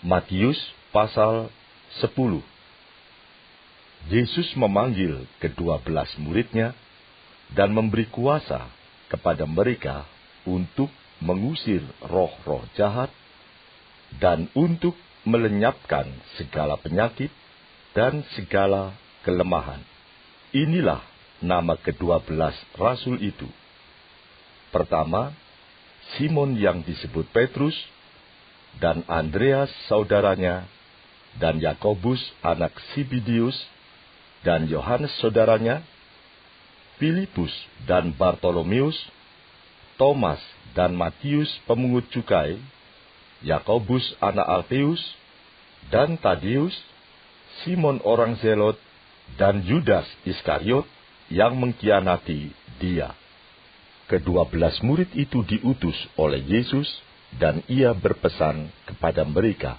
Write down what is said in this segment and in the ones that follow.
Matius pasal 10. Yesus memanggil ke-12 muridnya dan memberi kuasa kepada mereka untuk mengusir roh-roh jahat dan untuk melenyapkan segala penyakit dan segala kelemahan. Inilah nama ke-12 rasul itu. Pertama, Simon yang disebut Petrus, dan Andreas saudaranya, dan Yakobus anak Zebedeus, dan Yohanes saudaranya, Filipus dan Bartolomeus, Thomas dan Matius pemungut cukai, Yakobus anak Alfeus, dan Tadeus, Simon orang Zelot, dan Yudas Iskariot yang mengkhianati dia. Ke-12 murid itu diutus oleh Yesus, dan ia berpesan kepada mereka,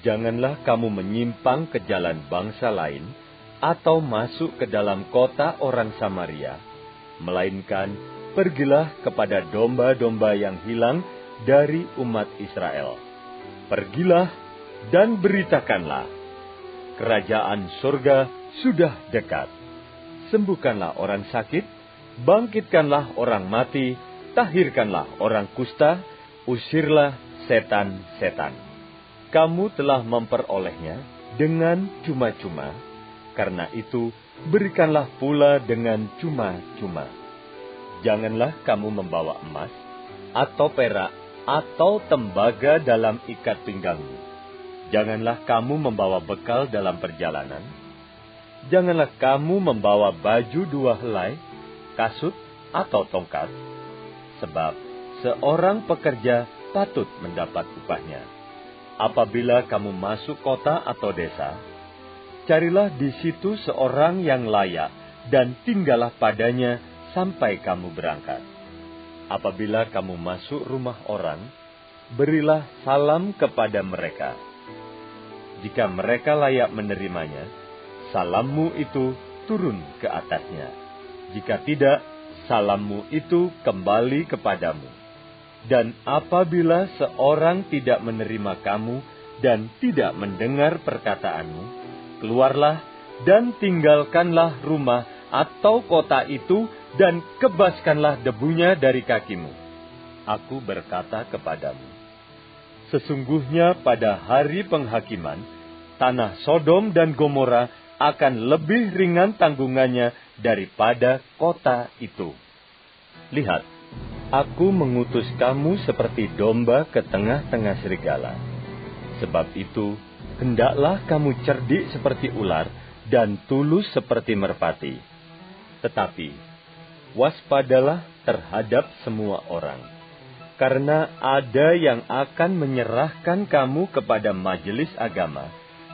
"Janganlah kamu menyimpang ke jalan bangsa lain, atau masuk ke dalam kota orang Samaria, melainkan pergilah kepada domba-domba yang hilang dari umat Israel. Pergilah dan beritakanlah, kerajaan surga sudah dekat. Sembuhkanlah orang sakit, bangkitkanlah orang mati, tahirkanlah orang kusta, usirlah setan-setan. Kamu telah memperolehnya dengan cuma-cuma, karena itu berikanlah pula dengan cuma-cuma. Janganlah kamu membawa emas, atau perak, atau tembaga dalam ikat pinggangmu. Janganlah kamu membawa bekal dalam perjalanan. Janganlah kamu membawa baju 2 helai, kasut, atau tongkat, sebab seorang pekerja patut mendapat upahnya. Apabila kamu masuk kota atau desa, carilah di situ seorang yang layak dan tinggallah padanya sampai kamu berangkat. Apabila kamu masuk rumah orang, berilah salam kepada mereka. Jika mereka layak menerimanya, salammu itu turun ke atasnya. Jika tidak, salammu itu kembali kepadamu. Dan apabila seorang tidak menerima kamu dan tidak mendengar perkataanmu, keluarlah dan tinggalkanlah rumah atau kota itu dan kebaskanlah debunya dari kakimu. Aku berkata kepadamu, sesungguhnya pada hari penghakiman, tanah Sodom dan Gomora akan lebih ringan tanggungannya daripada kota itu. Lihat, aku mengutus kamu seperti domba ke tengah-tengah serigala. Sebab itu, hendaklah kamu cerdik seperti ular dan tulus seperti merpati. Tetapi, waspadalah terhadap semua orang, karena ada yang akan menyerahkan kamu kepada majelis agama,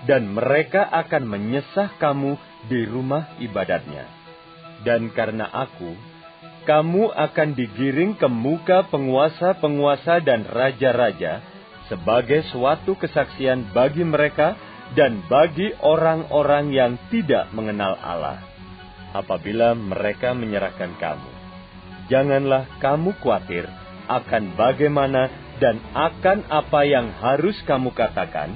dan mereka akan menyesah kamu di rumah ibadatnya. Dan karena aku, kamu akan digiring ke muka penguasa-penguasa dan raja-raja sebagai suatu kesaksian bagi mereka dan bagi orang-orang yang tidak mengenal Allah. Apabila mereka menyerahkan kamu, janganlah kamu khawatir akan bagaimana dan akan apa yang harus kamu katakan,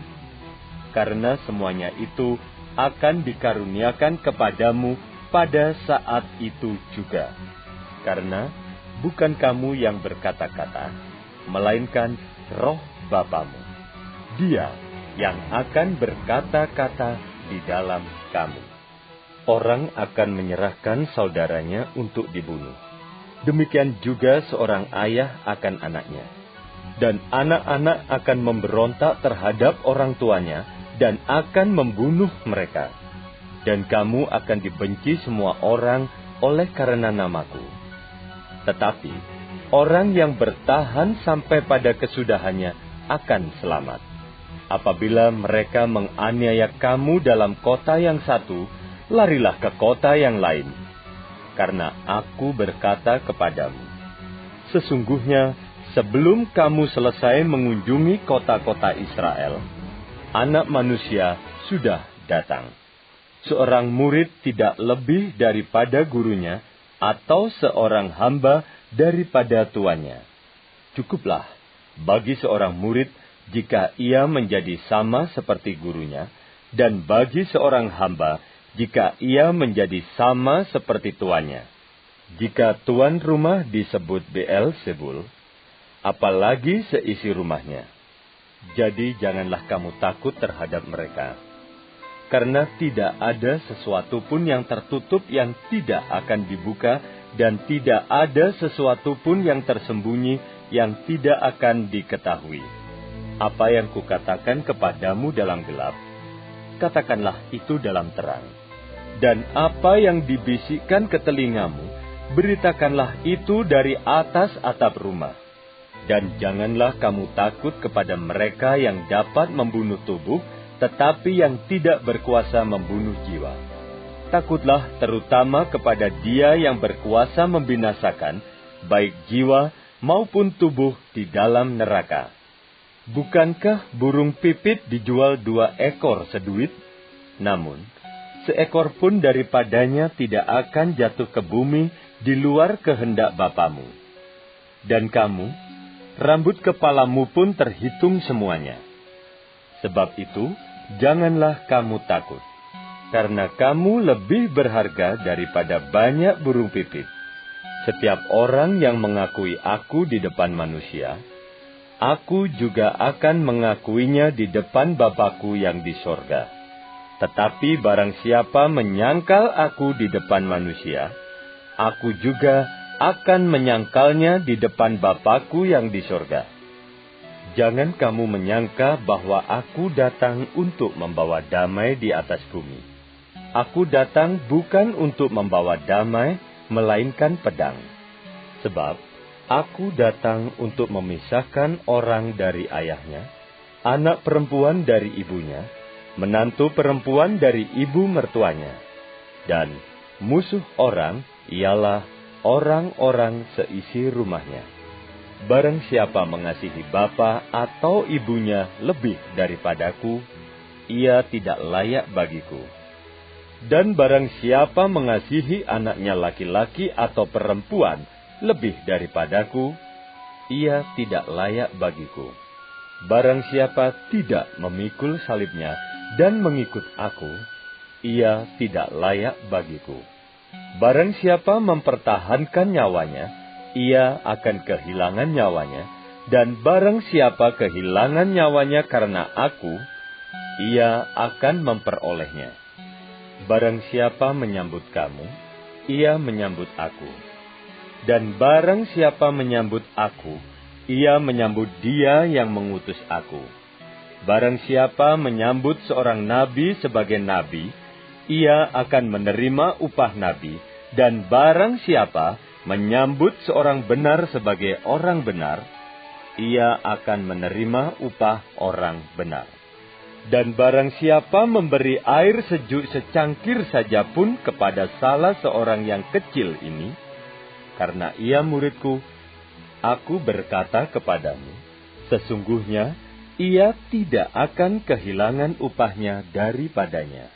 karena semuanya itu akan dikaruniakan kepadamu pada saat itu juga. Karena bukan kamu yang berkata-kata, melainkan Roh Bapamu. Dia yang akan berkata-kata di dalam kamu. Orang akan menyerahkan saudaranya untuk dibunuh. Demikian juga seorang ayah akan anaknya. Dan anak-anak akan memberontak terhadap orang tuanya dan akan membunuh mereka. Dan kamu akan dibenci semua orang oleh karena namaku. Tetapi orang yang bertahan sampai pada kesudahannya akan selamat. Apabila mereka menganiaya kamu dalam kota yang satu, larilah ke kota yang lain. Karena aku berkata kepadamu, sesungguhnya sebelum kamu selesai mengunjungi kota-kota Israel, Anak Manusia sudah datang. Seorang murid tidak lebih daripada gurunya, atau seorang hamba daripada tuannya. Cukuplah bagi seorang murid jika ia menjadi sama seperti gurunya, dan bagi seorang hamba, jika ia menjadi sama seperti tuannya. Jika tuan rumah disebut Beelzebul, apalagi seisi rumahnya. Jadi janganlah kamu takut terhadap mereka. Karena tidak ada sesuatu pun yang tertutup yang tidak akan dibuka, dan tidak ada sesuatu pun yang tersembunyi yang tidak akan diketahui. Apa yang kukatakan kepadamu dalam gelap, katakanlah itu dalam terang. Dan apa yang dibisikkan ke telingamu, beritakanlah itu dari atas atap rumah. Dan janganlah kamu takut kepada mereka yang dapat membunuh tubuh, tetapi yang tidak berkuasa membunuh jiwa. Takutlah terutama kepada Dia yang berkuasa membinasakan, baik jiwa maupun tubuh di dalam neraka. Bukankah burung pipit dijual 2 ekor seduit? Namun, seekor pun daripadanya tidak akan jatuh ke bumi di luar kehendak Bapamu. Dan kamu, rambut kepalamu pun terhitung semuanya. Sebab itu, janganlah kamu takut, karena kamu lebih berharga daripada banyak burung pipit. Setiap orang yang mengakui aku di depan manusia, aku juga akan mengakuinya di depan Bapa-Ku yang di sorga. Tetapi barang siapa menyangkal aku di depan manusia, aku juga akan menyangkalnya di depan Bapa-Ku yang di sorga. Jangan kamu menyangka bahwa aku datang untuk membawa damai di atas bumi. Aku datang bukan untuk membawa damai, melainkan pedang. Sebab aku datang untuk memisahkan orang dari ayahnya, anak perempuan dari ibunya, menantu perempuan dari ibu mertuanya, dan musuh orang ialah orang-orang seisi rumahnya. Barang siapa mengasihi bapa atau ibunya lebih daripadaku, ia tidak layak bagiku. Dan barang siapa mengasihi anaknya laki-laki atau perempuan lebih daripadaku, ia tidak layak bagiku. Barang siapa tidak memikul salibnya dan mengikut aku, ia tidak layak bagiku. Barang siapa mempertahankan nyawanya, ia akan kehilangan nyawanya, dan barang siapa kehilangan nyawanya karena aku, ia akan memperolehnya. Barang siapa menyambut kamu, ia menyambut aku. Dan barang siapa menyambut aku, ia menyambut Dia yang mengutus aku. Barang siapa menyambut seorang nabi sebagai nabi, ia akan menerima upah nabi, dan barang siapa menyambut seorang benar sebagai orang benar, ia akan menerima upah orang benar. Dan barang siapa memberi air sejuk secangkir saja pun kepada salah seorang yang kecil ini, karena ia muridku, aku berkata kepadamu, sesungguhnya ia tidak akan kehilangan upahnya daripadanya.